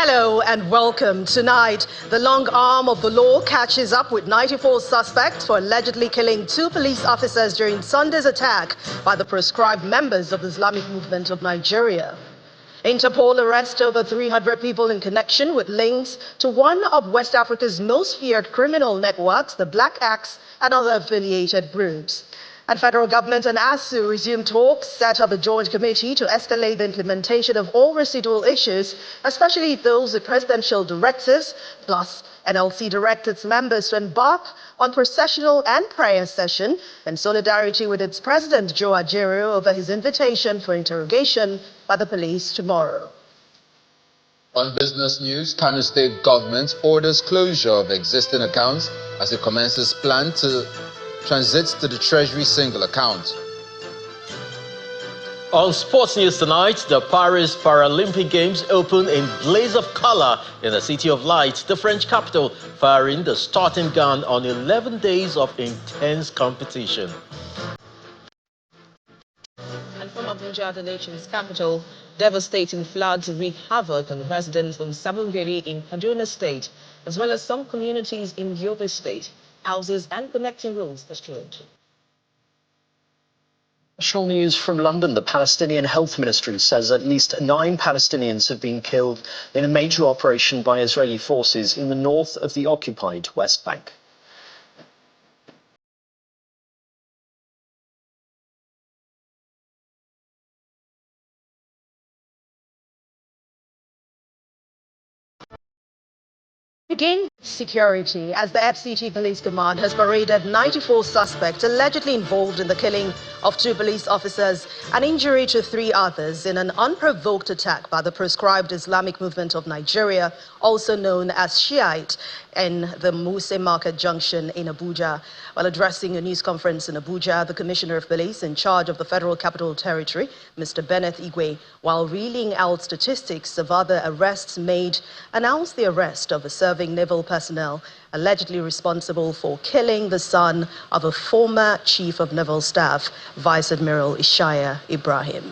Hello and welcome. Tonight, the long arm of the law catches up with 94 suspects for allegedly killing 2 police officers during Sunday's attack by the proscribed members of the Islamic movement of Nigeria. Interpol arrests over 300 people in connection with links to one of West Africa's most feared criminal networks, the Black Axe, and other affiliated groups. And federal government and ASUU resumed talks, set up a joint committee to escalate the implementation of all residual issues, especially those with presidential directives, plus NLC directed its members to embark on processional and prayer session in solidarity with its president, Joe Ajaero, over his invitation for interrogation by the police tomorrow. On business news, Kano State government orders closure of existing accounts as it commences plan to transit to the Treasury single account. On sports news tonight, the Paris Paralympic Games open in blaze of color in the City of Light, the French capital, firing the starting gun on 11 days of intense competition. And from Abuja, the nation's capital, devastating floods wreak havoc on residents from Sabongeri in Kaduna State, as well as some communities in Yobe State. Houses and connecting roads destroyed. National news from London. The Palestinian Health Ministry says at least 9 Palestinians have been killed in a major operation by Israeli forces in the north of the occupied West Bank. Again, security, as the FCT Police Command has paraded 94 suspects allegedly involved in the killing of 2 police officers and injury to 3 others in an unprovoked attack by the proscribed Islamic movement of Nigeria, also known as Shiite, in the Muse Market Junction in Abuja. While addressing a news conference in Abuja, the Commissioner of Police in charge of the Federal Capital Territory, Mr. Bennett Igwe, while reeling out statistics of other arrests made, announced the arrest of a serving naval personnel allegedly responsible for killing the son of a former Chief of Naval Staff, Vice Admiral Ishaya Ibrahim.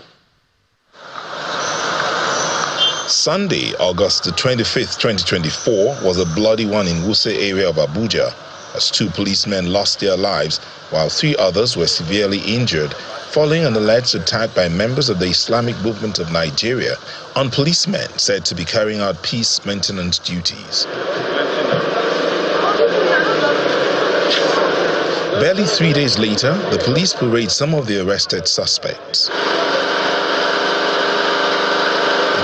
Sunday, August the 25th, 2024, was a bloody one in Wuse area of Abuja, as 2 policemen lost their lives while 3 others were severely injured following an alleged attack by members of the Islamic movement of Nigeria on policemen said to be carrying out peace maintenance duties. Barely 3 days later, the police parade some of the arrested suspects.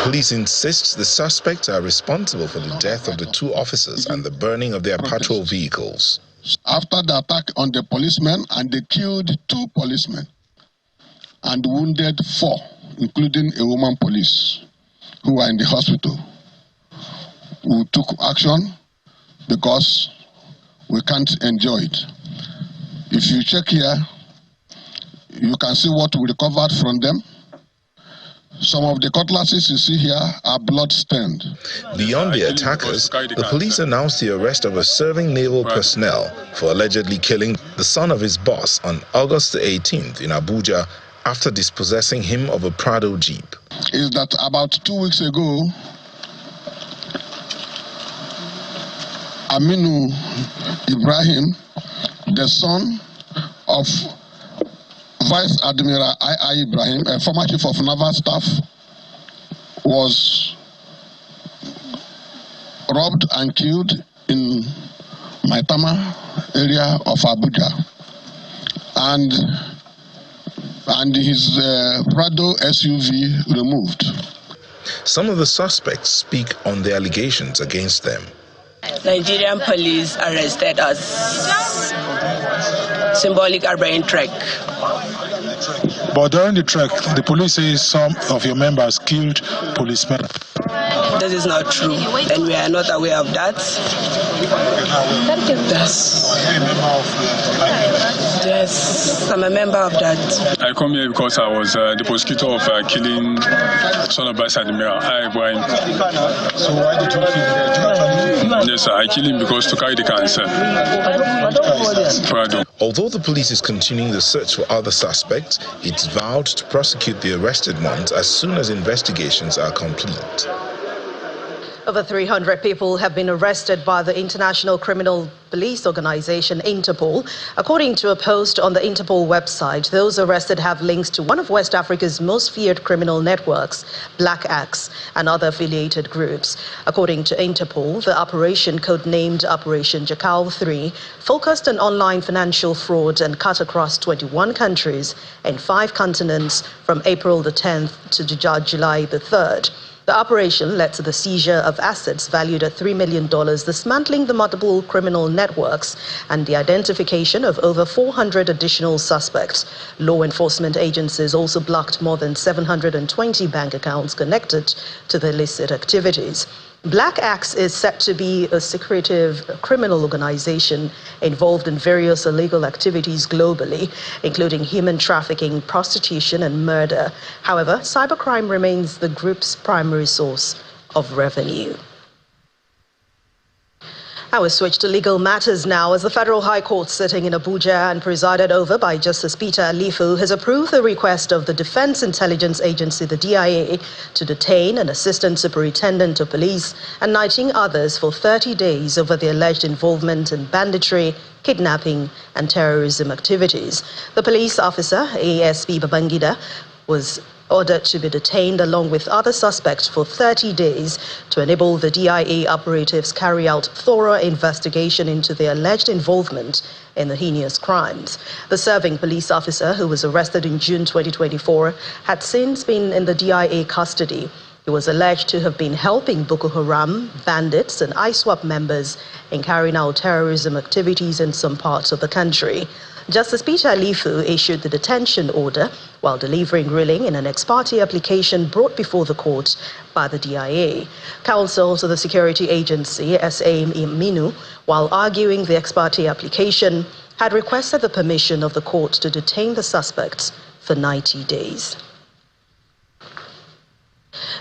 Police insists the suspects are responsible for the death of the 2 officers and the burning of their patrol vehicles. After the attack on the policemen, and they killed 2 policemen and wounded 4, including a woman police who were in the hospital. We took action because we can't enjoy it. If you check here, you can see what we recovered from them. Some of the cutlasses you see here are blood-stained. Beyond the attackers, the police announced the arrest of a serving naval personnel for allegedly killing the son of his boss on August the 18th in Abuja after dispossessing him of a Prado Jeep. Is that about 2 weeks ago, Aminu Ibrahim, the son of Vice Admiral I.I. Ibrahim, a former Chief of Naval Staff, was robbed and killed in Maitama area of Abuja, and his Prado SUV removed. Some of the suspects speak on the allegations against them. Nigerian police arrested us. Symbolic Abraham trek. But during the trek, the police say some of your members killed policemen. This is not true, and we are not aware of that. Yes, I'm a member of that. I come here because I was the prosecutor of killing son of Vice Admiral Ibrahim. So why did you kill him? Yes, I killed him because to carry the cancer. Although the police is continuing the search for other suspects, it's vowed to prosecute the arrested ones as soon as investigations are complete. Over 300 people have been arrested by the International Criminal Police Organization, Interpol. According to a post on the Interpol website, those arrested have links to one of West Africa's most feared criminal networks, Black Axe, and other affiliated groups. According to Interpol, the operation, codenamed Operation Jackal 3, focused on online financial fraud and cut across 21 countries and 5 continents from April the 10th to July the 3rd. The operation led to the seizure of assets valued at $3 million, dismantling the multiple criminal networks and the identification of over 400 additional suspects. Law enforcement agencies also blocked more than 720 bank accounts connected to the illicit activities. Black Axe is said to be a secretive criminal organization involved in various illegal activities globally, including human trafficking, prostitution, and murder. However, cybercrime remains the group's primary source of revenue. I will switch to legal matters now, as the Federal High Court sitting in Abuja and presided over by Justice Peter Alifu has approved the request of the Defense Intelligence Agency, the DIA, to detain an assistant superintendent of police and 19 others for 30 days over the alleged involvement in banditry, kidnapping and terrorism activities. The police officer, ASP Babangida, was ordered to be detained along with other suspects for 30 days to enable the DIA operatives carry out thorough investigation into the alleged involvement in the heinous crimes. The serving police officer, who was arrested in June 2024, had since been in the DIA custody. He was alleged to have been helping Boko Haram, bandits and ISWAP members in carrying out terrorism activities in some parts of the country. Justice Peter Alifu issued the detention order while delivering ruling in an ex parte application brought before the court by the DIA. Counsel to the security agency, S.A. Minu, while arguing the ex parte application, had requested the permission of the court to detain the suspects for 90 days.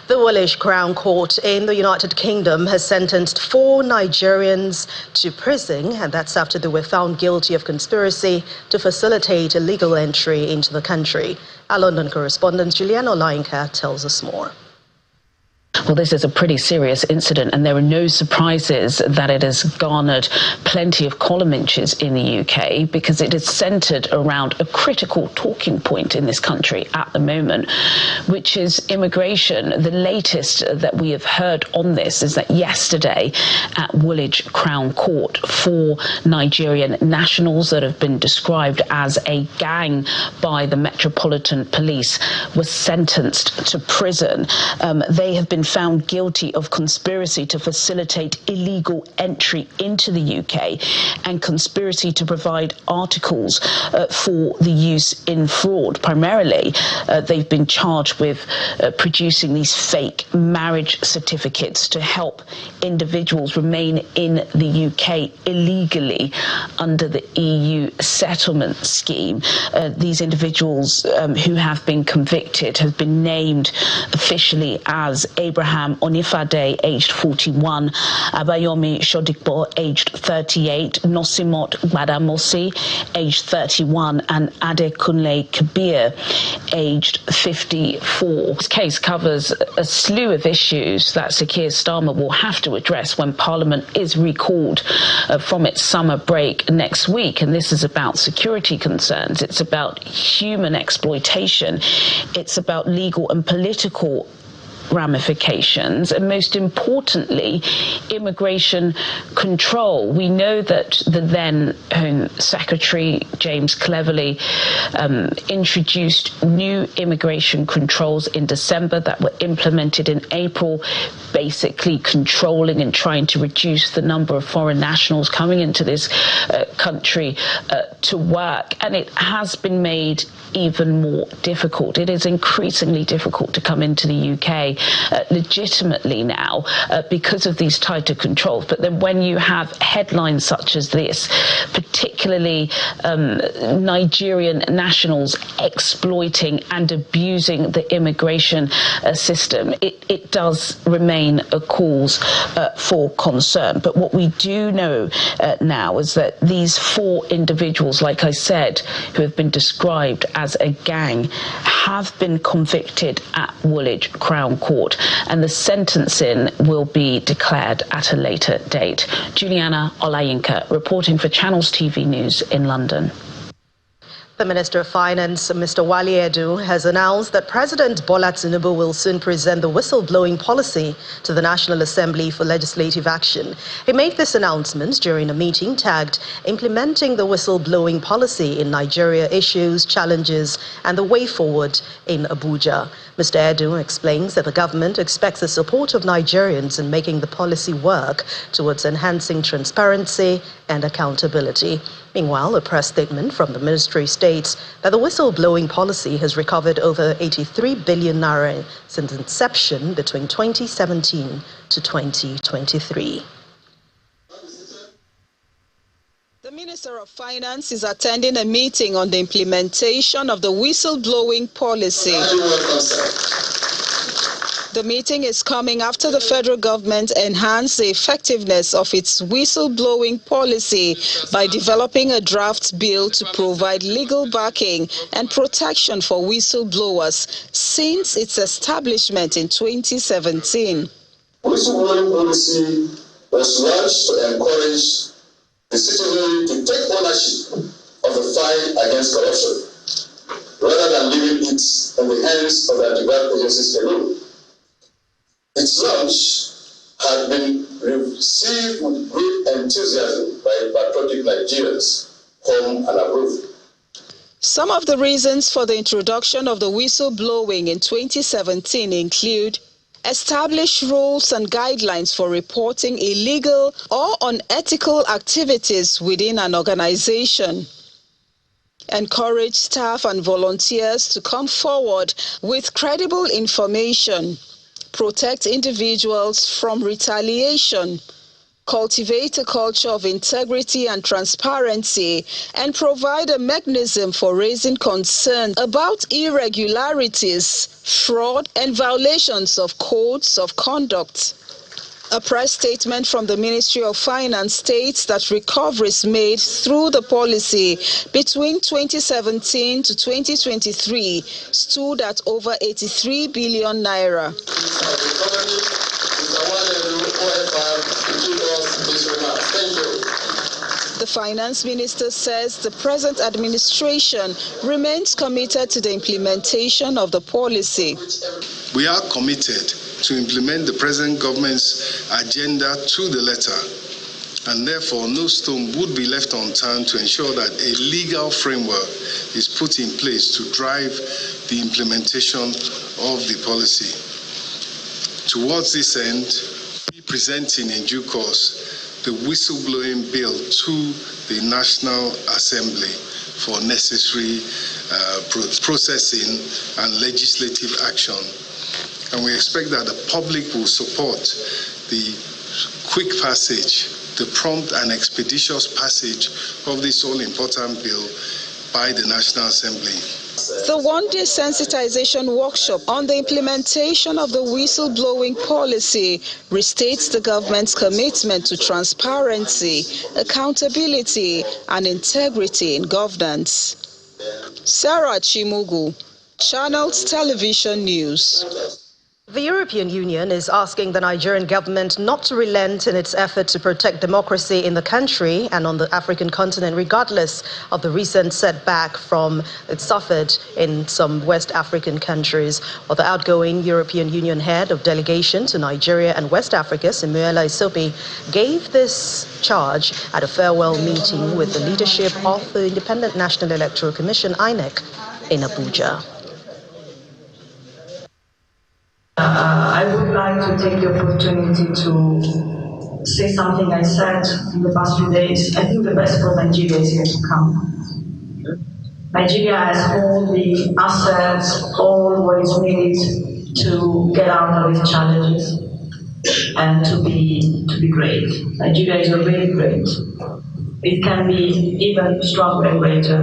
The Woolwich Crown Court in the United Kingdom has sentenced 4 Nigerians to prison, and that's after they were found guilty of conspiracy to facilitate illegal entry into the country. Our London correspondent Juliana Olainka tells us more. Well, this is a pretty serious incident, and there are no surprises that it has garnered plenty of column inches in the UK, because it is centred around a critical talking point in this country at the moment, which is immigration. The latest that we have heard on this is that yesterday at Woolwich Crown Court, 4 Nigerian nationals that have been described as a gang by the Metropolitan Police were sentenced to prison. They have been found guilty of conspiracy to facilitate illegal entry into the UK and conspiracy to provide articles for the use in fraud. Primarily, they've been charged with producing these fake marriage certificates to help individuals remain in the UK illegally under the EU settlement scheme. These individuals who have been convicted have been named officially as Abraham Onifade, aged 41, Abayomi Shodikbo, aged 38, Nosimot Gbadamosi, aged 31, and Adekunle Kabir, aged 54. This case covers a slew of issues that Sir Keir Starmer will have to address when Parliament is recalled from its summer break next week. And this is about security concerns, it's about human exploitation, it's about legal and political ramifications, and most importantly, immigration control. We know that the then Home Secretary, James Cleverly, introduced new immigration controls in December that were implemented in April, basically controlling and trying to reduce the number of foreign nationals coming into this country to work. And it has been made even more difficult. It is increasingly difficult to come into the UK legitimately now because of these tighter controls. But then when you have headlines such as this, particularly Nigerian nationals exploiting and abusing the immigration system, it does remain a cause for concern. But what we do know now is that these 4 individuals, like I said, who have been described as a gang, have been convicted at Woolwich Crown Court. court, and the sentencing will be declared at a later date. Juliana Olayinka reporting for Channels TV News in London. The Minister of Finance, Mr. Wale Edu, has announced that President Bola Tinubu will soon present the whistleblowing policy to the National Assembly for legislative action. He made this announcement during a meeting tagged Implementing the Whistleblowing Policy in Nigeria, Issues, Challenges and the Way Forward in Abuja. Mr. Edu explains that the government expects the support of Nigerians in making the policy work towards enhancing transparency and accountability. Meanwhile, a press statement from the ministry states that the whistleblowing policy has recovered over 83 billion naira since inception between 2017 to 2023. The Minister of Finance is attending a meeting on the implementation of the whistleblowing policy. The meeting is coming after the federal government enhanced the effectiveness of its whistleblowing policy by developing a draft bill to provide legal backing and protection for whistleblowers since its establishment in 2017. Whistleblowing policy was launched to encourage the citizenry to take ownership of the fight against corruption, rather than leaving it in the hands of the anti-graft agencies alone. Its launch had been received with great enthusiasm by patriotic Nigerians, home and abroad. Some of the reasons for the introduction of the whistleblowing in 2017 include establish rules and guidelines for reporting illegal or unethical activities within an organization, encourage staff and volunteers to come forward with credible information, protect individuals from retaliation, cultivate a culture of integrity and transparency, and provide a mechanism for raising concern about irregularities, fraud, and violations of codes of conduct. A press statement from the Ministry of Finance states that recoveries made through the policy between 2017 to 2023 stood at over 83 billion naira. The Finance Minister says the present administration remains committed to the implementation of the policy. We are committed to implement the present government's agenda to the letter, and therefore no stone would be left unturned to ensure that a legal framework is put in place to drive the implementation of the policy. Towards this end, we are presenting in due course the whistleblowing bill to the National Assembly for necessary processing and legislative action. And we expect that the public will support the quick passage, the prompt and expeditious passage of this all-important bill by the National Assembly. The one-day sensitization workshop on the implementation of the whistleblowing policy restates the government's commitment to transparency, accountability, and integrity in governance. Sarah Chimugu, Channels Television News. The European Union is asking the Nigerian government not to relent in its effort to protect democracy in the country and on the African continent, regardless of the recent setback it suffered in some West African countries. Well, the outgoing European Union head of delegation to Nigeria and West Africa, Samuela Isopi, gave this charge at a farewell meeting with the leadership of the Independent National Electoral Commission, INEC, in Abuja. I would like to take the opportunity to say something I said in the past few days. I think the best for Nigeria is yet to come. Nigeria has all the assets, all what is needed to get out of its challenges and to be great. Nigeria is already great. It can be even stronger and greater,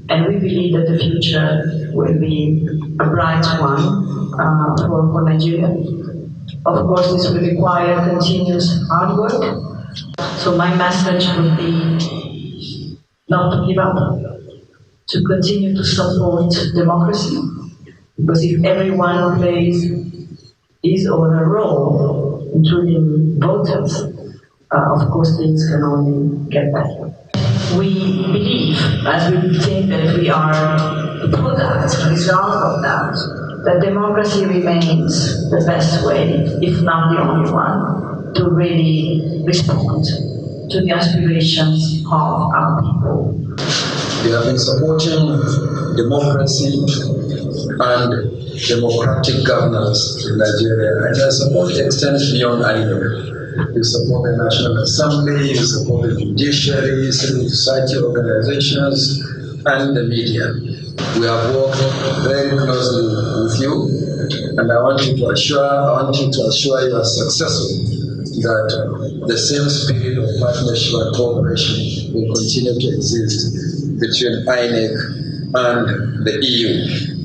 and we believe that the future will be a bright one. For Nigeria. Of course, this will require continuous hard work. So my message would be not to give up, to continue to support democracy, because if everyone plays his or her role, including voters, of course things can only get better. We believe, as we think that we are the product, result of that democracy remains the best way, if not the only one, to really respond to the aspirations of our people. We have been supporting democracy and democratic governance in Nigeria, and our support extends beyond INEC. We support the National Assembly, we support the judiciary, civil society organizations, and the media. We have worked very closely with you, and I want you to assure you are successful that the same spirit of partnership and cooperation will continue to exist between INEC and the EU.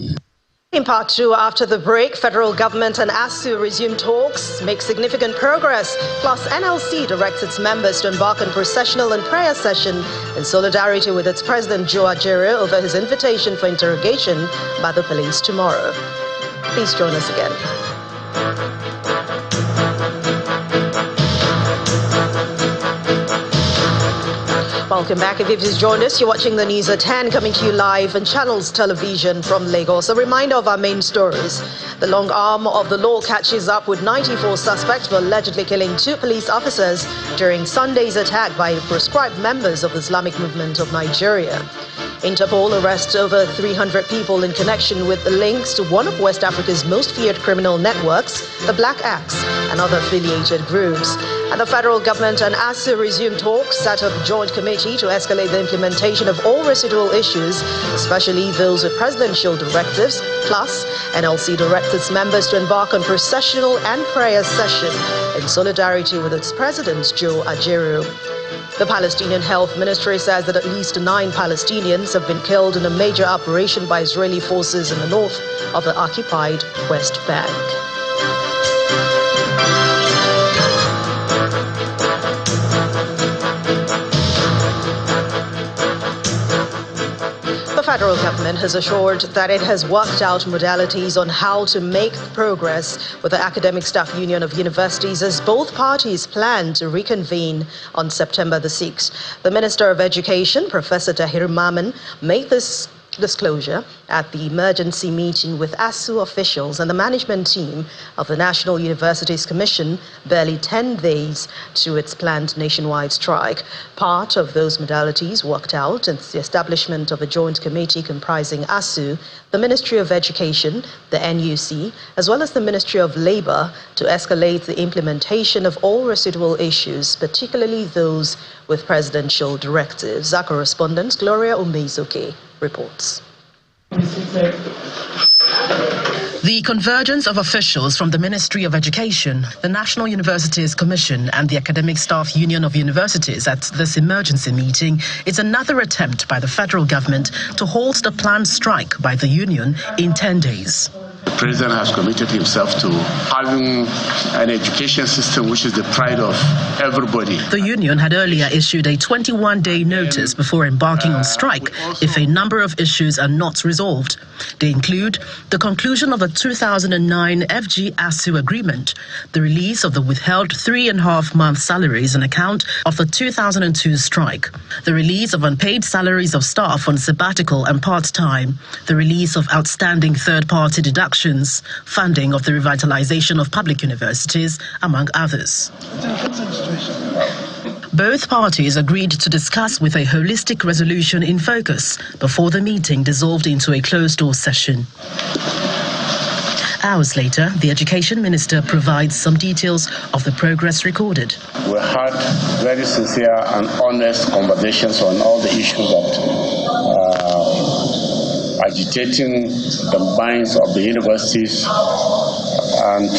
In part two, after the break, federal government and ASUU resume talks, make significant progress, plus NLC directs its members to embark on processional and prayer session in solidarity with its president Joe Ajero over his invitation for interrogation by the police tomorrow. Please join us again. Welcome back. If you've just joined us, you're watching the news at 10, coming to you live on Channels Television from Lagos. A reminder of our main stories. The long arm of the law catches up with 94 suspects for allegedly killing 2 police officers during Sunday's attack by proscribed members of the Islamic movement of Nigeria. Interpol arrests over 300 people in connection with the links to one of West Africa's most feared criminal networks, the Black Axe, and other affiliated groups. And the federal government and ASUU resume talks, set up a joint committee to escalate the implementation of all residual issues, especially those with presidential directives. Plus, NLC directs its members to embark on processional and prayer session in solidarity with its president, Joe Ajero. The Palestinian Health Ministry says that at least 9 Palestinians have been killed in a major operation by Israeli forces in the north of the occupied West Bank. The federal government has assured that it has worked out modalities on how to make progress with the Academic Staff Union of Universities as both parties plan to reconvene on September the 6th. The Minister of Education, Professor Tahir Maman, made this disclosure at the emergency meeting with ASUU officials and the management team of the National Universities Commission barely 10 days to its planned nationwide strike. Part of those modalities worked out is the establishment of a joint committee comprising ASUU, the Ministry of Education, the NUC, as well as the Ministry of Labour to escalate the implementation of all residual issues, particularly those with presidential directives. Our correspondent, Gloria Umezuke, reports. The convergence of officials from the Ministry of Education, the National Universities Commission and the Academic Staff Union of Universities at this emergency meeting is another attempt by the federal government to halt the planned strike by the union in 10 days. The President has committed himself to having an education system which is the pride of everybody. The union had earlier issued a 21-day notice before embarking on strike if a number of issues are not resolved. They include the conclusion of the 2009 FG-ASUU agreement, the release of the withheld 3.5-month salaries on account of the 2002 strike, the release of unpaid salaries of staff on sabbatical and part-time, the release of outstanding third-party deductions, funding of the revitalization of public universities, among others. Both parties agreed to discuss with a holistic resolution in focus before the meeting dissolved into a closed-door session. Hours later, the Education Minister provides some details of the progress recorded. We had very sincere and honest conversations on all the issues that agitating the minds of the universities, and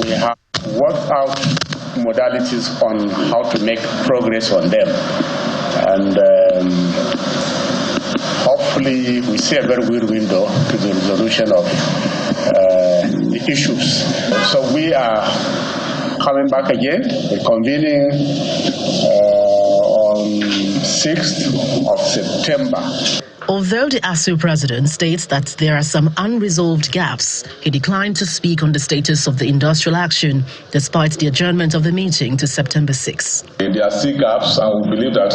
we have worked out modalities on how to make progress on them, and hopefully we see a very good window to the resolution of the issues. So we are coming back again, convening on 6th of September. Although the ASUU president states that there are some unresolved gaps, he declined to speak on the status of the industrial action despite the adjournment of the meeting to September 6. There are still gaps, and we believe that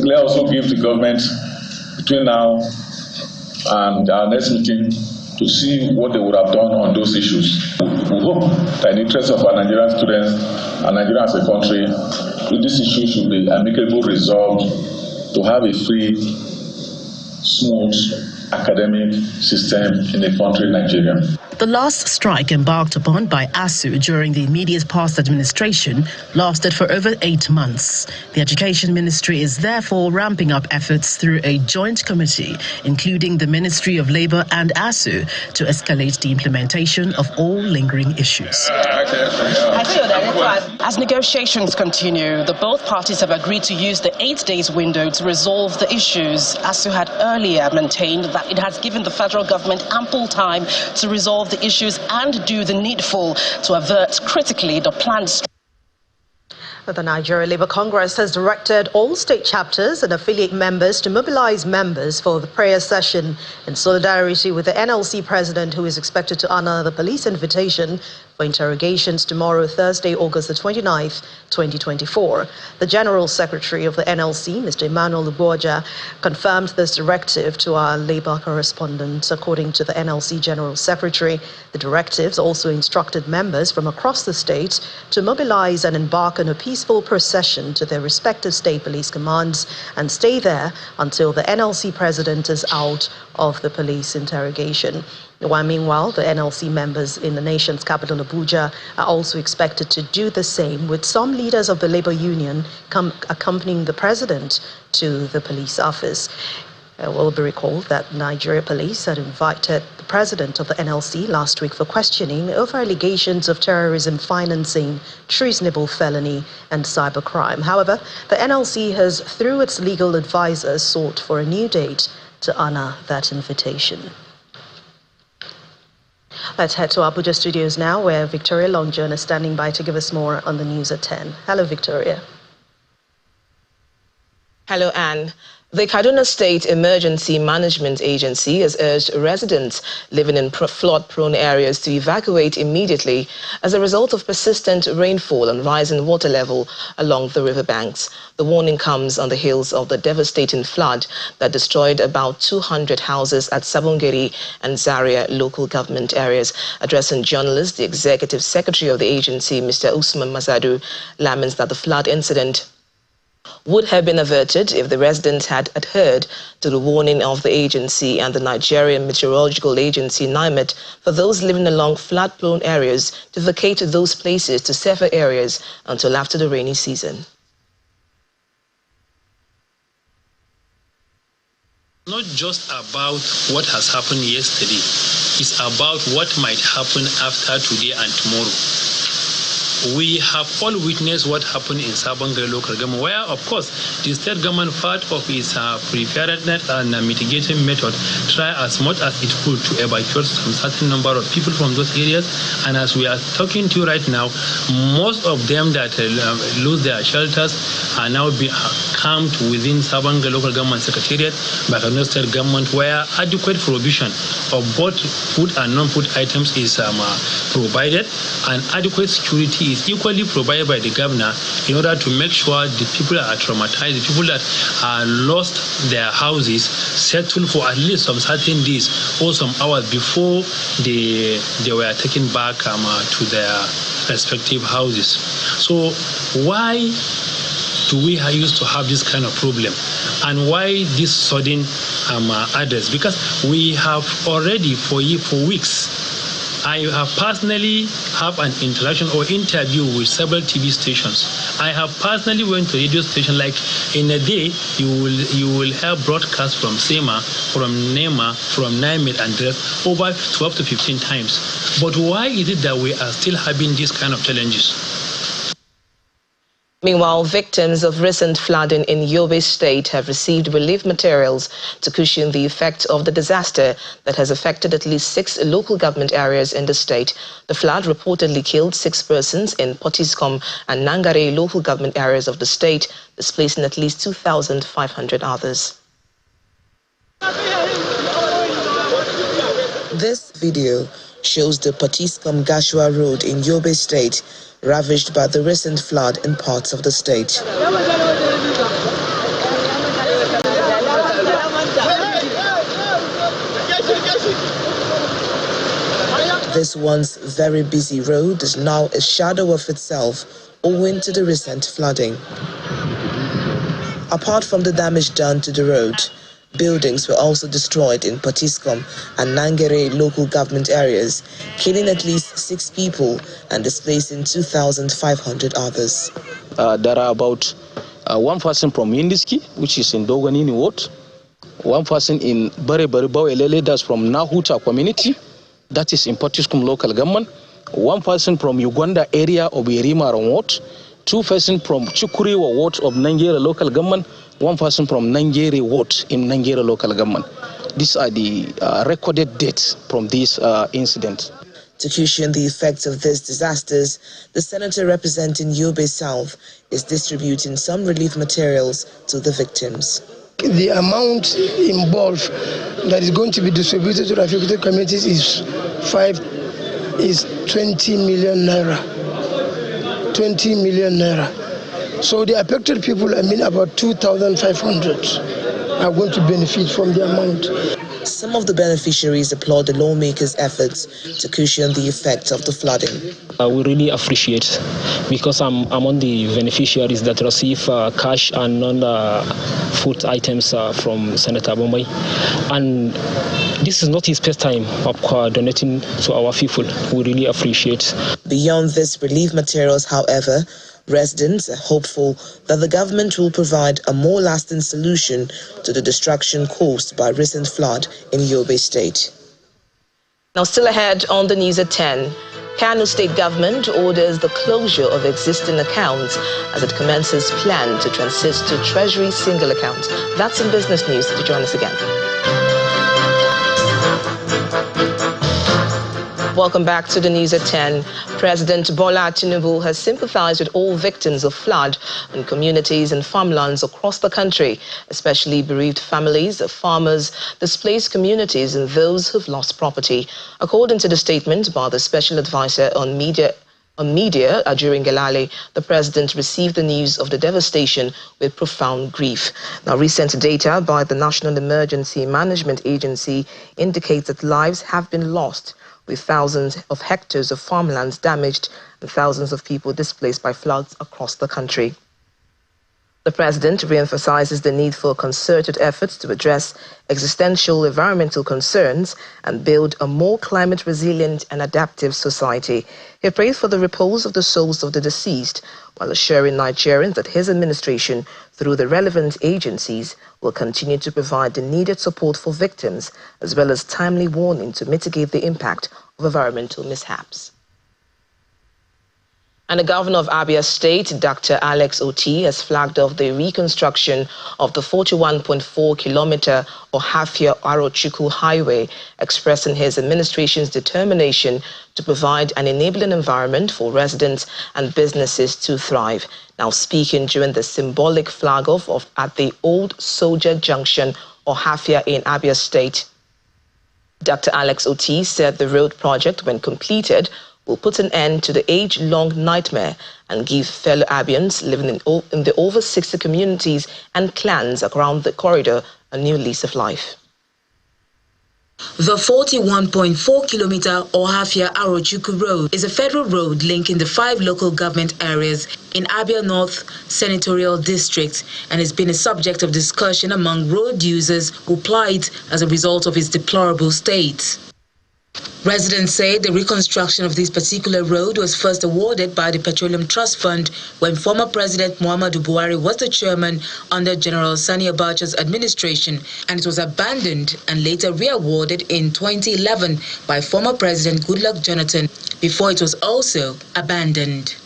let also give the government between now and our next meeting to see what they would have done on those issues. We hope that in the interest of our Nigerian students and Nigeria as a country, this issue should be amicably resolved to have a free, smooth academic system in the country, Nigeria. The last strike embarked upon by ASUU during the immediate past administration lasted for over 8 months. The Education Ministry is therefore ramping up efforts through a joint committee, including the Ministry of Labour and ASUU, to escalate the implementation of all lingering issues. As negotiations continue, the both parties have agreed to use the 8 days window to resolve the issues. ASUU had earlier maintained that it has given the federal government ample time to resolve the issues and do the needful to avert critically the planned. The Nigerian Labour Congress has directed all state chapters and affiliate members to mobilize members for the prayer session in solidarity with the NLC president, who is expected to honor the police invitation for interrogations tomorrow, Thursday, August the 29th, 2024. The General Secretary of the NLC, Mr. Emmanuel Abuja, confirmed this directive to our Labour correspondent. According to the NLC General Secretary, the directives also instructed members from across the state to mobilize and embark on a peaceful procession to their respective state police commands and stay there until the NLC president is out of the police interrogation. While meanwhile, the NLC members in the nation's capital, Abuja, are also expected to do the same, with some leaders of the labor union accompanying the president to the police office. It will be recalled that Nigeria police had invited the president of the NLC last week for questioning over allegations of terrorism financing, treasonable felony, and cybercrime. However, the NLC has, through its legal advisors, sought for a new date to honor that invitation. Let's head to Abuja studios now, where Victoria Longjohn is standing by to give us more on the news at 10. Hello, Victoria. Hello, Anne. The Kaduna State Emergency Management Agency has urged residents living in flood-prone areas to evacuate immediately as a result of persistent rainfall and rising water level along the riverbanks. The warning comes on the heels of the devastating flood that destroyed about 200 houses at Sabongeri and Zaria local government areas. Addressing journalists, the Executive Secretary of the agency, Mr. Usman Mazadu, laments that the flood incident would have been averted if the residents had adhered to the warning of the agency and the Nigerian Meteorological Agency, NIMET, for those living along flood-prone areas to vacate those places to safer areas until after the rainy season. Not just about what has happened yesterday, it's about what might happen after today and tomorrow. We have all witnessed what happened in Sabongeri local government, where, of course, the state government, part of its preparedness and mitigation method, try as much as it could to evacuate some certain number of people from those areas. And as we are talking to you right now, most of them that lose their shelters are now camped within Sabongeri local government secretariat by the state government, where adequate provision of both food and non-food items is provided, and adequate security is equally provided by the governor in order to make sure the people that are traumatized, the people that are lost their houses, settle for at least some certain days or some hours before they were taken back to their respective houses. So why do we used to have this kind of problem, and why this sudden others? Because we have already for weeks, I have personally have an interaction or interview with several TV stations. I have personally went to radio station, like in a day, you will have broadcasts from SEMA, from NEMA, from NIMET and the rest, over 12 to 15 times. But why is it that we are still having these kind of challenges? Meanwhile, victims of recent flooding in Yobe State have received relief materials to cushion the effect of the disaster that has affected at least 6 local government areas in the state. The flood reportedly killed 6 persons in Potiskum and Nangare local government areas of the state, displacing at least 2,500 others. This video shows the Potiskum-Gashua Road in Yobe State, ravaged by the recent flood in parts of the state. This once very busy road is now a shadow of itself owing to the recent flooding. Apart from the damage done to the road, buildings were also destroyed in Potiskum and Nangere local government areas, killing at least 6 people and displacing 2,500 others. There are about one person from Yindiski, which is in Doganini Ward, one person in Barebau Elele, that's from Nahuta community, that is in Potiskum local government, one person from Uganda area of Irima Ward, 2 persons from Chukuriwa Ward of Nigeria local government, 1 person from Nigeria Ward in Nigeria local government. These are the recorded dates from this incident. To cushion the effects of these disasters, the senator representing Yobe South is distributing some relief materials to the victims. The amount involved that is going to be distributed to the affected communities is 20 million naira. 20 million naira. So the affected people, about 2,500 are going to benefit from the amount. Some of the beneficiaries applaud the lawmakers' efforts to cushion the effects of the flooding. We really appreciate, because I'm among the beneficiaries that receive cash and non-food items from Senator Bombay. And this is not his first time of donating to our people. We really appreciate. Beyond these relief materials, however, residents are hopeful that the government will provide a more lasting solution to the destruction caused by recent flood in Yobe State. Now, still ahead on the news at 10, Kano State government orders the closure of existing accounts as it commences plan to transit to Treasury single account. That's in business news. To join us again. Welcome back to the news at 10. President Bola Tinubu has sympathized with all victims of flood in communities and farmlands across the country, especially bereaved families, farmers, displaced communities, and those who've lost property. According to the statement by the Special Advisor on Media, during Galale, the president received the news of the devastation with profound grief. Now, recent data by the National Emergency Management Agency indicates that lives have been lost, with thousands of hectares of farmlands damaged and thousands of people displaced by floods across the country. The president re-emphasizes the need for concerted efforts to address existential environmental concerns and build a more climate resilient and adaptive society. He prays for the repose of the souls of the deceased, while assuring Nigerians that his administration, through the relevant agencies, will continue to provide the needed support for victims, as well as timely warning to mitigate the impact of environmental mishaps. And the governor of Abia State, Dr. Alex Oti, has flagged off the reconstruction of the 41.4-kilometer Ohafia-Arochukwu highway, expressing his administration's determination to provide an enabling environment for residents and businesses to thrive. Now, speaking during the symbolic flag-off at the Old Soldier Junction, Ohafia in Abia State, Dr. Alex Oti said the road project, when completed, will put an end to the age-long nightmare and give fellow Abians living in the over 60 communities and clans around the corridor a new lease of life. The 41.4-kilometer Ohafia-Arochukwu Road is a federal road linking the 5 local government areas in Abia North Senatorial District and has been a subject of discussion among road users who plied as a result of its deplorable state. Residents say the reconstruction of this particular road was first awarded by the Petroleum Trust Fund when former President Muhammadu Buhari was the chairman under General Sani Abacha's administration, and it was abandoned and later re-awarded in 2011 by former President Goodluck Jonathan before it was also abandoned.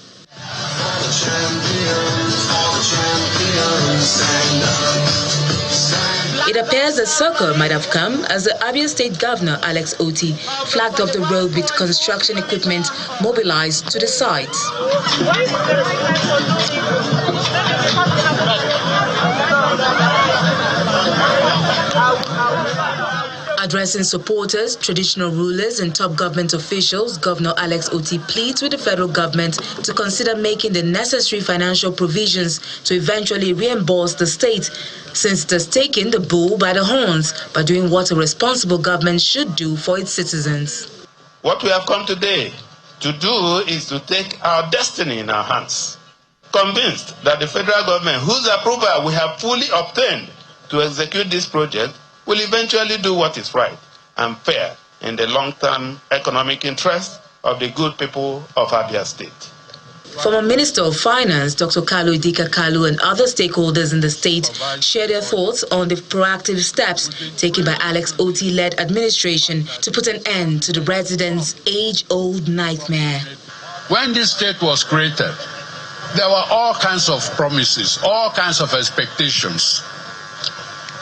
It appears that succor might have come as the Abia State Governor, Alex Oti, flagged off the road with construction equipment mobilized to the site. Addressing supporters, traditional rulers and top government officials, Governor Alex Otti pleads with the federal government to consider making the necessary financial provisions to eventually reimburse the state, since it has taken the bull by the horns by doing what a responsible government should do for its citizens. What we have come today to do is to take our destiny in our hands, convinced that the federal government, whose approval we have fully obtained to execute this project, will eventually do what is right and fair in the long-term economic interest of the good people of Abia State. Former Minister of Finance, Dr. Kalu Idika Kalu, and other stakeholders in the state share their thoughts on the proactive steps taken by Alex Otti-led administration to put an end to the residents' age-old nightmare. When this state was created, there were all kinds of promises, all kinds of expectations.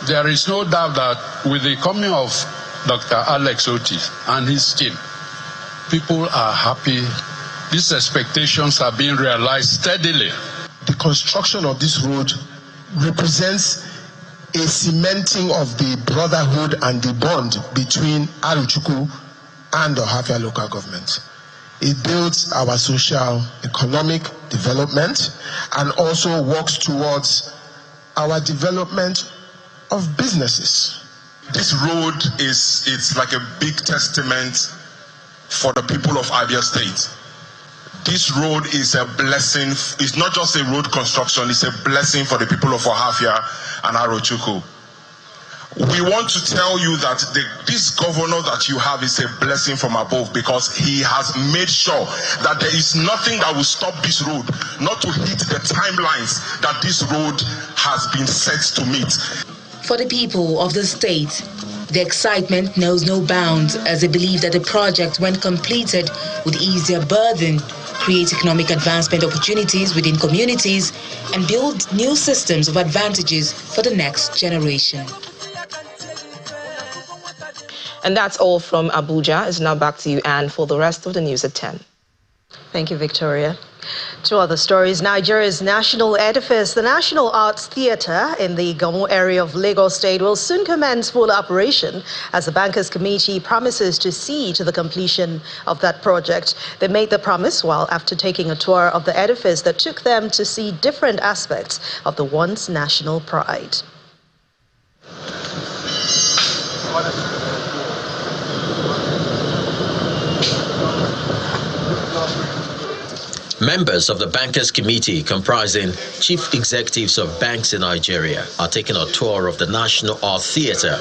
There is no doubt that with the coming of Dr. Alex Otti and his team, people are happy. These expectations are being realized steadily. The construction of this road represents a cementing of the brotherhood and the bond between Aruchukwu and the Ohafia local government. It builds our social, economic development and also works towards our development of businesses. This road it's like a big testament for the people of Abia State. This road is a blessing. It's not just a road construction, it's a blessing for the people of Ohafia and Arochukwu. We want to tell you that this governor that you have is a blessing from above, because he has made sure that there is nothing that will stop this road, not to hit the timelines that this road has been set to meet. For the people of the state, the excitement knows no bounds, as they believe that the project, when completed, would ease their burden, create economic advancement opportunities within communities, and build new systems of advantages for the next generation. And that's all from Abuja. It's now back to you, Anne, for the rest of the news at 10. Thank you, Victoria. Two other stories. Nigeria's national edifice, the National Arts Theatre in the Gomo area of Lagos State, will soon commence full operation as the Bankers Committee promises to see to the completion of that project. They made the promise while after taking a tour of the edifice that took them to see different aspects of the once national pride. Members of the Bankers Committee, comprising chief executives of banks in Nigeria, are taking a tour of the National Art Theatre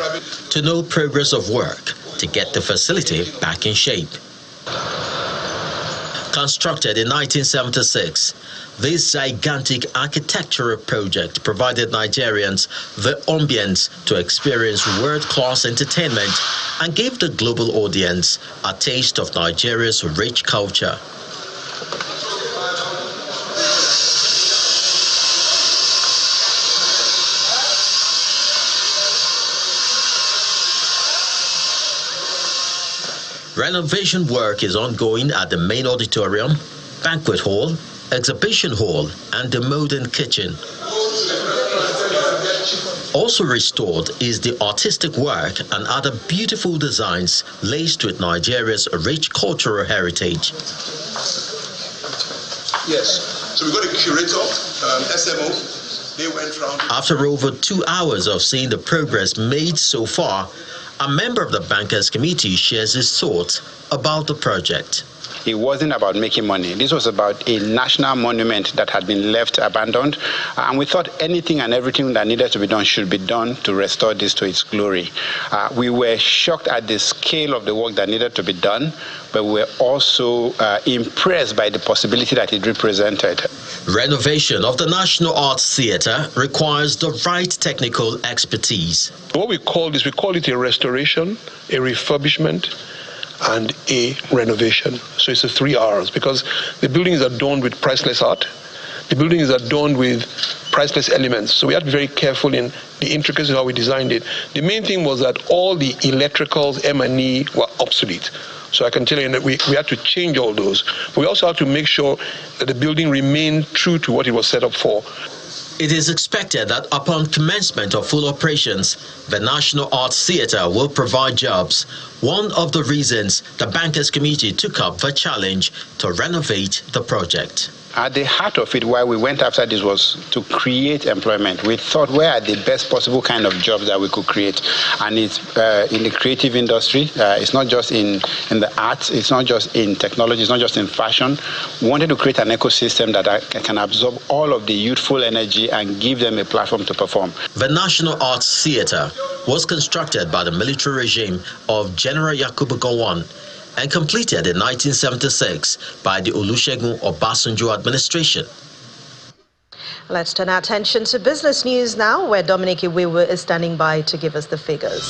to know progress of work to get the facility back in shape. Constructed in 1976, this gigantic architectural project provided Nigerians the ambience to experience world-class entertainment and gave the global audience a taste of Nigeria's rich culture. Renovation work is ongoing at the main auditorium, banquet hall, exhibition hall, and the modern kitchen. Also restored is the artistic work and other beautiful designs laced with Nigeria's rich cultural heritage. Yes, so we got a curator, SMO. They went round. After over 2 hours of seeing the progress made so far, a member of the Bankers Committee shares his thoughts about the project. It wasn't about making money. This was about a national monument that had been left abandoned. And we thought anything and everything that needed to be done should be done to restore this to its glory. We were shocked at the scale of the work that needed to be done, but we were also impressed by the possibility that it represented. Renovation of the National Arts Theatre requires the right technical expertise. What we call this, we call it a restoration, a refurbishment, and a renovation. So it's the 3 R's, because the building is adorned with priceless art. The building is adorned with priceless elements. So we had to be very careful in the intricacies of how we designed it. The main thing was that all the electricals, M&E, were obsolete. So I can tell you that we had to change all those. But we also had to make sure that the building remained true to what it was set up for. It is expected that upon commencement of full operations, the National Arts Theatre will provide jobs. One of the reasons the Bankers Committee took up the challenge to renovate the project. At the heart of it, why we went after this was to create employment. We thought, where are the best possible kind of jobs that we could create? And it's in the creative industry. It's not just in the arts. It's not just in technology. It's not just in fashion. We wanted to create an ecosystem that can absorb all of the youthful energy and give them a platform to perform. The National Arts Theatre was constructed by the military regime of General Yakubu Gowon and completed in 1976 by the Olusegun Obasanjo administration. Let's turn our attention to business news now, where Dominic Iwewu is standing by to give us the figures.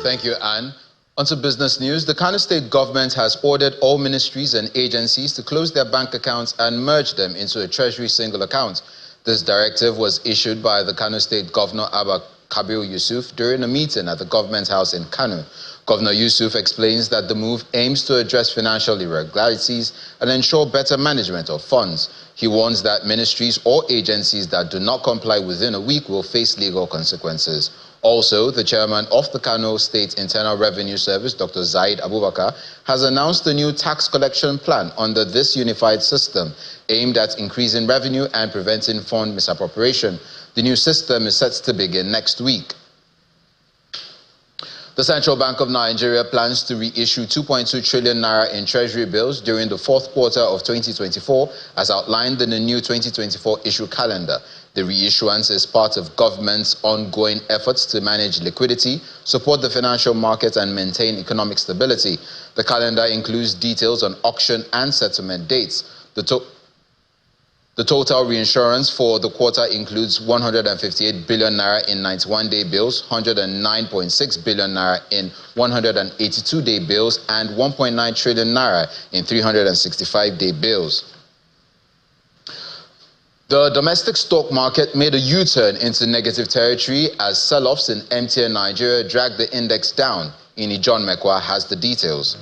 Thank you, Anne. Onto business news. The Kano State government has ordered all ministries and agencies to close their bank accounts and merge them into a treasury single account. This directive was issued by the Kano State Governor Abba Kabir Yusuf during a meeting at the government house in Kano. Governor Yusuf explains that the move aims to address financial irregularities and ensure better management of funds. He warns that ministries or agencies that do not comply within a week will face legal consequences. Also, the chairman of the Kano State Internal Revenue Service, Dr. Zaid Abubakar, has announced a new tax collection plan under this unified system aimed at increasing revenue and preventing fund misappropriation. The new system is set to begin next week. The Central Bank of Nigeria plans to reissue 2.2 trillion naira in treasury bills during the fourth quarter of 2024, as outlined in the new 2024 issue calendar. The reissuance is part of government's ongoing efforts to manage liquidity, support the financial market, and maintain economic stability. The calendar includes details on auction and settlement dates. The total reinsurance for the quarter includes 158 billion naira in 91-day bills, 109.6 billion naira in 182-day bills, and 1.9 trillion naira in 365-day bills. The domestic stock market made a U-turn into negative territory as sell-offs in MTN Nigeria dragged the index down. Ini John Mekwa has the details.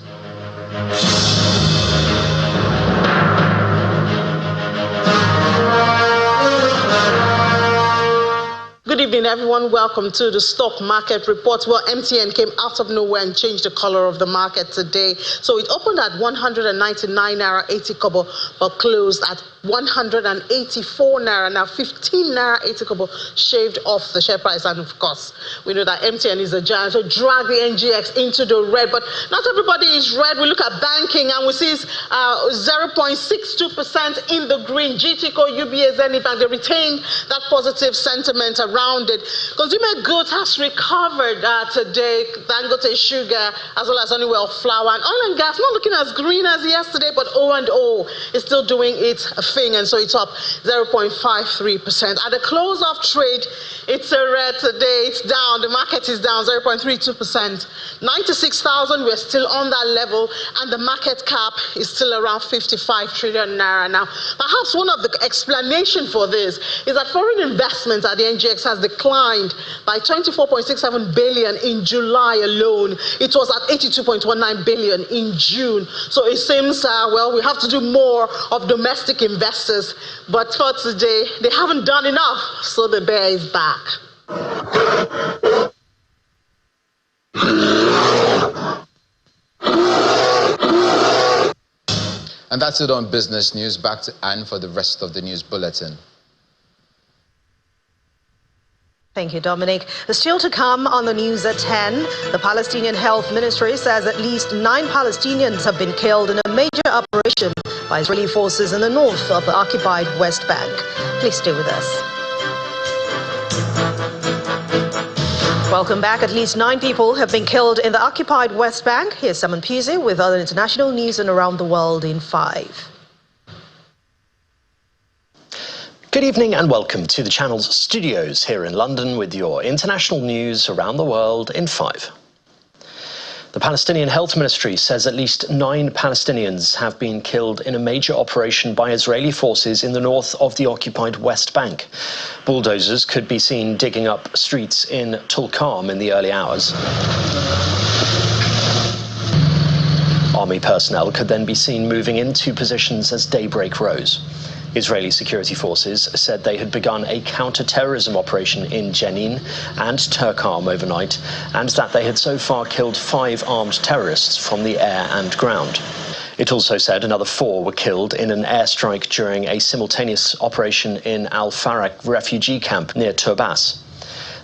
Good evening, everyone. Welcome to the stock market report. Well, MTN came out of nowhere and changed the color of the market today. So it opened at 199 naira 80 kobo, but closed at 184 naira. Now 15 naira 80 kobo shaved off the share price. And of course, we know that MTN is a giant, so drag the NGX into the red. But not everybody is red. We look at banking and we see 0.62% in the green. GTCO, UBA, Zenith Bank, they retained that positive sentiment around it. Consumer goods has recovered today. Dangote sugar, as well as Honeywell flour, and oil and gas not looking as green as yesterday, but O&O is still doing its thing, and so it's up 0.53%. At the close of trade, it's a red today. It's down. The market is down 0.32%. 96,000. We're still on that level, and the market cap is still around 55 trillion naira. Now, perhaps one of the explanation for this is that foreign investments at the NGX has declined by 24.67 billion in July alone. It was at 82.19 billion in June. So it seems, well, we have to do more of domestic investors. But for today, they haven't done enough. So the bear is back. And that's it on business news. Back to Anne for the rest of the news bulletin. Thank you, Dominic. Still to come on the news at 10, the Palestinian Health Ministry says at least 9 Palestinians have been killed in a major operation by Israeli forces in the north of the occupied West Bank. Please stay with us. Welcome back. At least 9 people have been killed in the occupied West Bank. Here's Simon Pusey with other international news and around the world in 5. Good evening and welcome to the channel's studios here in London with your international news around the world in 5. The Palestinian Health Ministry says at least 9 Palestinians have been killed in a major operation by Israeli forces in the north of the occupied West Bank. Bulldozers could be seen digging up streets in Tulkarm in the early hours. Army personnel could then be seen moving into positions as daybreak rose. Israeli security forces said they had begun a counter-terrorism operation in Jenin and Turkam overnight, and that they had so far killed 5 armed terrorists from the air and ground. It also said another 4 were killed in an airstrike during a simultaneous operation in Al-Farak refugee camp near Turbas.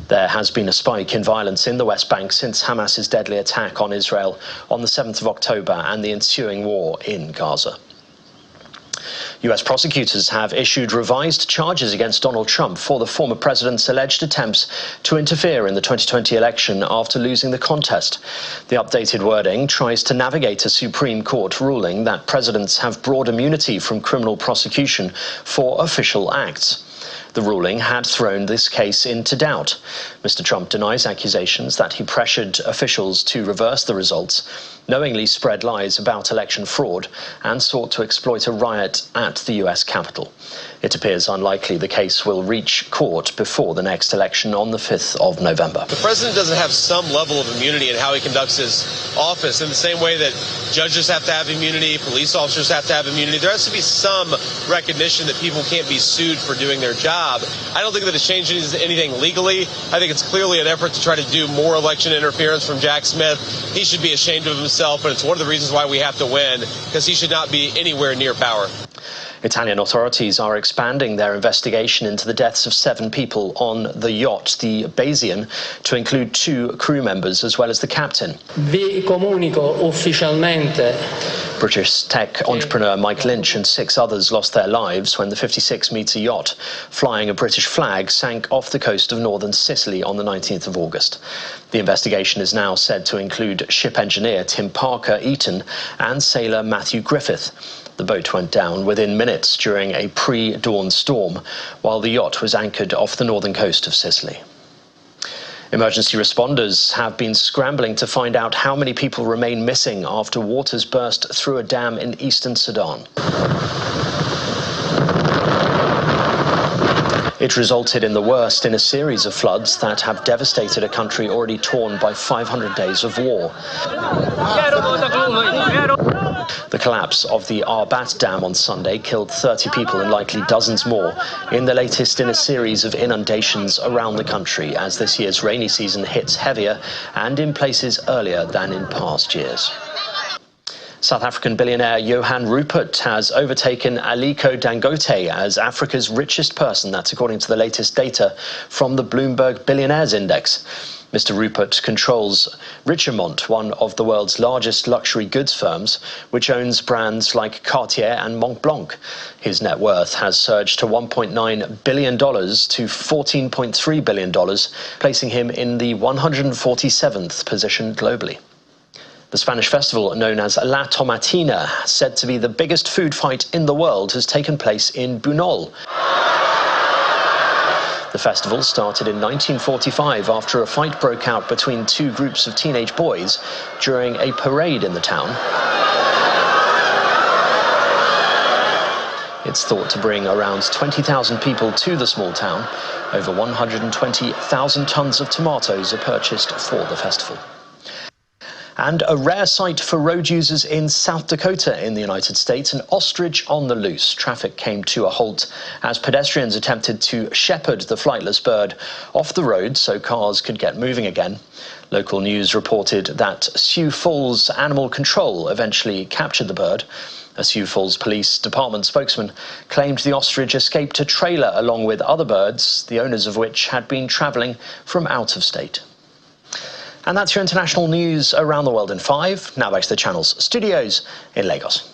There has been a spike in violence in the West Bank since Hamas's deadly attack on Israel on the 7th of October and the ensuing war in Gaza. US prosecutors have issued revised charges against Donald Trump for the former president's alleged attempts to interfere in the 2020 election after losing the contest. The updated wording tries to navigate a Supreme Court ruling that presidents have broad immunity from criminal prosecution for official acts. The ruling had thrown this case into doubt. Mr. Trump denies accusations that he pressured officials to reverse the results, knowingly spread lies about election fraud, and sought to exploit a riot at the US Capitol. It appears unlikely the case will reach court before the next election on the 5th of November. The president doesn't have some level of immunity in how he conducts his office. In the same way that judges have to have immunity, police officers have to have immunity, there has to be some recognition that people can't be sued for doing their job. I don't think that it changes anything legally. I think it's clearly an effort to try to do more election interference from Jack Smith. He should be ashamed of himself, and it's one of the reasons why we have to win, because he should not be anywhere near power. Italian authorities are expanding their investigation into the deaths of 7 people on the yacht, the Basian, to include 2 crew members as well as the captain. Vi comunico ufficialmente. British tech entrepreneur Mike Lynch and 6 others lost their lives when the 56-metre yacht, flying a British flag, sank off the coast of northern Sicily on the 19th of August. The investigation is now said to include ship engineer Tim Parker-Eaton and sailor Matthew Griffith. The boat went down within minutes during a pre-dawn storm, while the yacht was anchored off the northern coast of Sicily. Emergency responders have been scrambling to find out how many people remain missing after waters burst through a dam in eastern Sudan. It resulted in the worst in a series of floods that have devastated a country already torn by 500 days of war. The collapse of the Arbat Dam on Sunday killed 30 people and likely dozens more, in the latest in a series of inundations around the country as this year's rainy season hits heavier and in places earlier than in past years. South African billionaire Johan Rupert has overtaken Aliko Dangote as Africa's richest person. That's according to the latest data from the Bloomberg Billionaires Index. Mr. Rupert controls Richemont, one of the world's largest luxury goods firms, which owns brands like Cartier and Montblanc. His net worth has surged to $1.9 billion to $14.3 billion, placing him in the 147th position globally. The Spanish festival known as La Tomatina, said to be the biggest food fight in the world, has taken place in Bunol. The festival started in 1945 after a fight broke out between 2 groups of teenage boys during a parade in the town. It's thought to bring around 20,000 people to the small town. Over 120,000 tons of tomatoes are purchased for the festival. And a rare sight for road users in South Dakota in the United States, an ostrich on the loose. Traffic came to a halt as pedestrians attempted to shepherd the flightless bird off the road so cars could get moving again. Local news reported that Sioux Falls Animal Control eventually captured the bird. A Sioux Falls Police Department spokesman claimed the ostrich escaped a trailer along with other birds, the owners of which had been travelling from out of state. And that's your international news around the world in 5. Now back to the channel's studios in Lagos.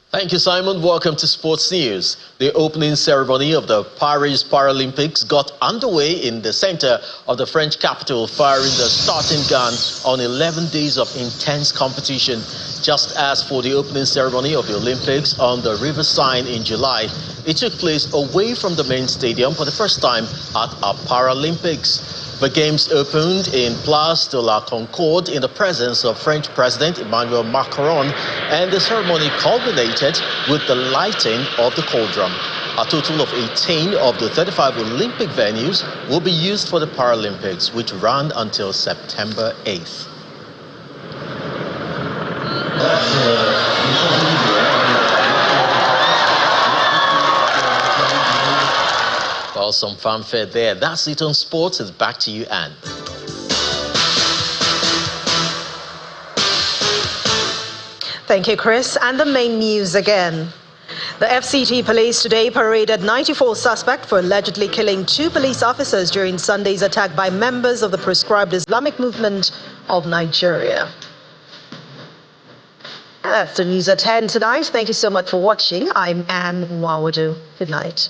Thank you, Simon. Welcome to Sports News. The opening ceremony of the Paris Paralympics got underway in the center of the French capital, firing the starting gun on 11 days of intense competition. Just as for the opening ceremony of the Olympics on the River Seine in July, it took place away from the main stadium for the first time at a Paralympics. The games opened in Place de la Concorde in the presence of French President Emmanuel Macron, and the ceremony culminated with the lighting of the cauldron. A total of 18 of the 35 Olympic venues will be used for the Paralympics, which run until September 8th. Well, some fanfare there. That's it on sports. It's back to you, Anne. Thank you, Chris. And the main news again. The FCT police today paraded 94 suspects for allegedly killing 2 police officers during Sunday's attack by members of the proscribed Islamic movement of Nigeria. And that's the news at 10 tonight. Thank you so much for watching. I'm Anne Mwawadu. Good night.